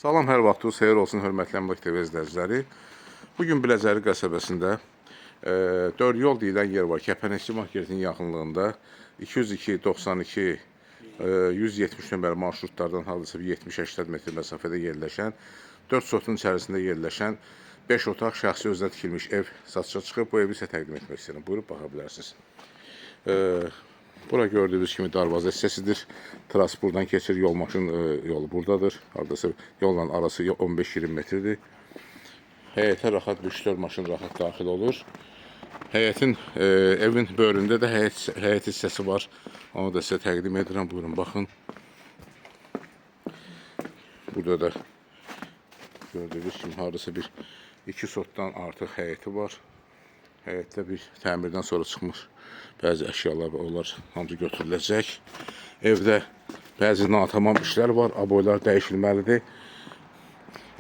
Salam, hər vaxtınız xeyir olsun, hörmətli Əmlak TV izləyiciləri. Bugün Biləcəri qəsəbəsində 4 yol deyilən yer var. Kəpənəkçi marketinin yaxınlığında 202, 92, 170 nömrəli marşrutlardan hardasa 70-80 metr məsafədə yerləşən, 4 sotun içərisində yerləşən 5 otaq şəxsi özünə tikilmiş ev satışa çıxıb. Bu evi sizə təqdim etmək istəyirəm. Buyurub baxa bilərsiniz. Bura gördüyünüz kimi darvaza hissəsidir. Transportdan keçir, yol maşın yolu buradadır. Hardasa yolla arası 15-20 metrdir. Həyətə rahat 3-4 maşın rahat daxil olur. Evin böyründə də həyət hissəsi var. Onu da sizə təqdim edirəm. Buyurun, baxın. Burada da gördüyünüz kimi hardasa bir 2 sotdan artıq həyəti var. Həyətdə bir təmirdən sonra çıxmış bəzi əşyalar var, onlar hamısı götürüləcək. Evdə bəzi natamam işlər var, aboylar dəyişilməlidir.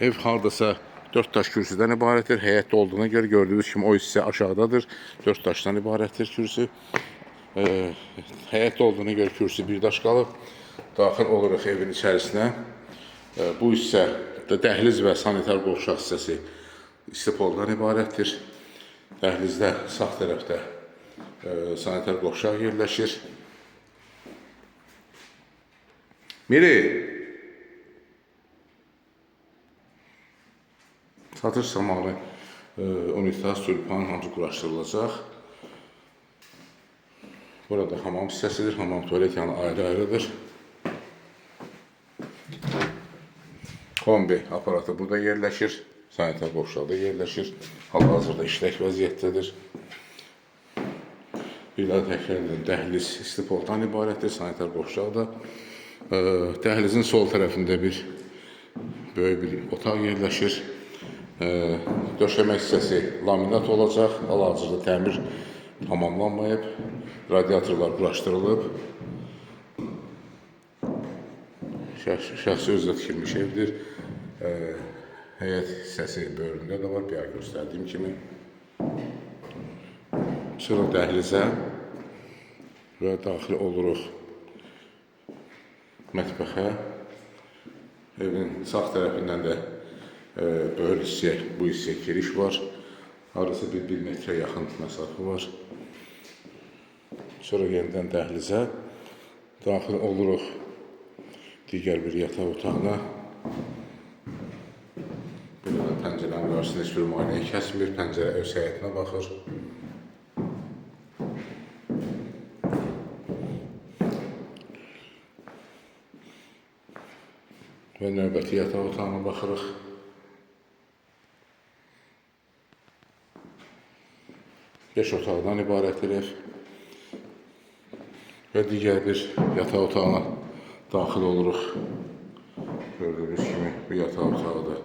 Ev hardasa 4 daş kürsüdən ibarətdir. Həyətdə olduğuna görə gördüyünüz kimi o hissə aşağıdadır. 4 daşdan ibarətdir kürsü. Həyətdə olduğuna görə kürsü bir daş qalıb. Daxil oluruq evin içərisinə. Bu hissə dəhliz və sanitar qovşaq hissəsi istipoldan ibarətdir. Dəhlizdə sağ tərəfdə sanitar qovşaq yerləşir. Miri! Satış zamanı unitaz, tülpan hamısı quraşdırılacaq. Burada hamam hissəsidir. Hamam tuvalet yanı ayrı-ayrıdır. Kombi aparatı burada yerləşir. Sanitar qovşaqda yerləşir. Hal-hazırda işlək vəziyyətdədir. Bir daha təkrar edirəm, dəhliz istipoldan ibarətdir. Sanitar qovşaq da. Dəhlizin sol tərəfində böyük bir otaq yerləşir. Döşəmə hissəsi laminat olacaq. Hal-hazırda təmir tamamlanmayıb. Radiatorlar quraşdırılıb. Şəxsi özünə tikilmiş evdir. Həyət hissəsi böyründə də var, bir ay göstərdiyim kimi. Çıxırıq dəhlizə və daxil oluruq mətbəxə. Evin sağ tərəfindən də böyür hissəyə, bu hissəyə giriş var. Arası 1 metrə yaxın məsafə var. Sonra yenidən dəhlizə daxil oluruq digər bir yataq otağına. Burada pəncərənin qarşısında heç bir müayinəyə kəsmir. Pəncərə ev həyətinə baxır. Və növbəti yataq otağına baxırıq. Beş otaqdan ibarətdir ev. Və digər bir yataq otağına daxil oluruq. Gördüyünüz kimi bu yataq otağı da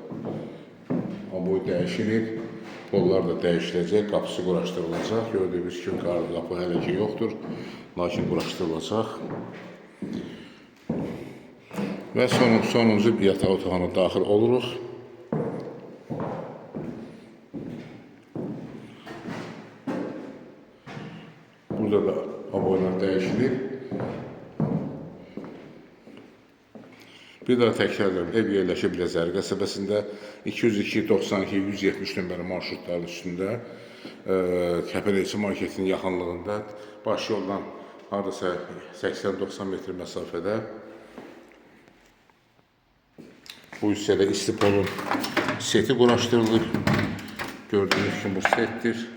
aboy dəyişilib. Pollar da dəyişiləcək, qapısı quraşdırılacaq. Gördüyünüz kimi qapı hələ ki yoxdur, lakin quraşdırılacaq. Və sonuncu bir yataq otağına daxil oluruq. Burada da aboylar dəyişilib. Bir daha təkrar edirəm, ev yerləşib Biləcəri qəsəbəsində 202, 92, 170 nömrəli marşrutların üstündə, Kəpənəkçi marketinin yaxınlığında, baş yoldan hardasa 80-90 metr məsafədə. Bu hissədə istipolun seti quraşdırılıb. Gördüyünüz kimi bu setdir.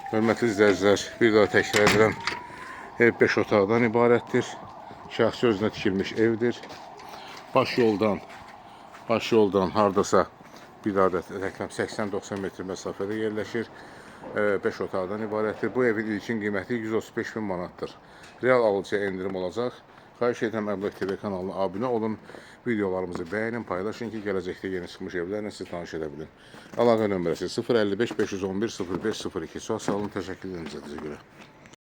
Hörmətli izləyicilər, bir daha təkrar edirəm, ev 5 otaqdan ibarətdir. Şəxsi özünə tikilmiş evdir. Baş yoldan hardasa bir daha da 80-90 metr məsafədə yerləşir. 5 otaqdan ibarətdir. Bu evin ilkin qiyməti 135 bin manatdır. Real alıcıya endirim olacaq. Xahiş edirəm, Əmlak TV kanalına abunə olun, videolarımızı bəyənin, paylaşın ki, gələcəkdə yeni çıxmış evlərlə sizi tanış edə bilin. Əlaqə nömrəsi 055 511 0502. Çox sağ olun, təşəkkür edəcəyinizə görə.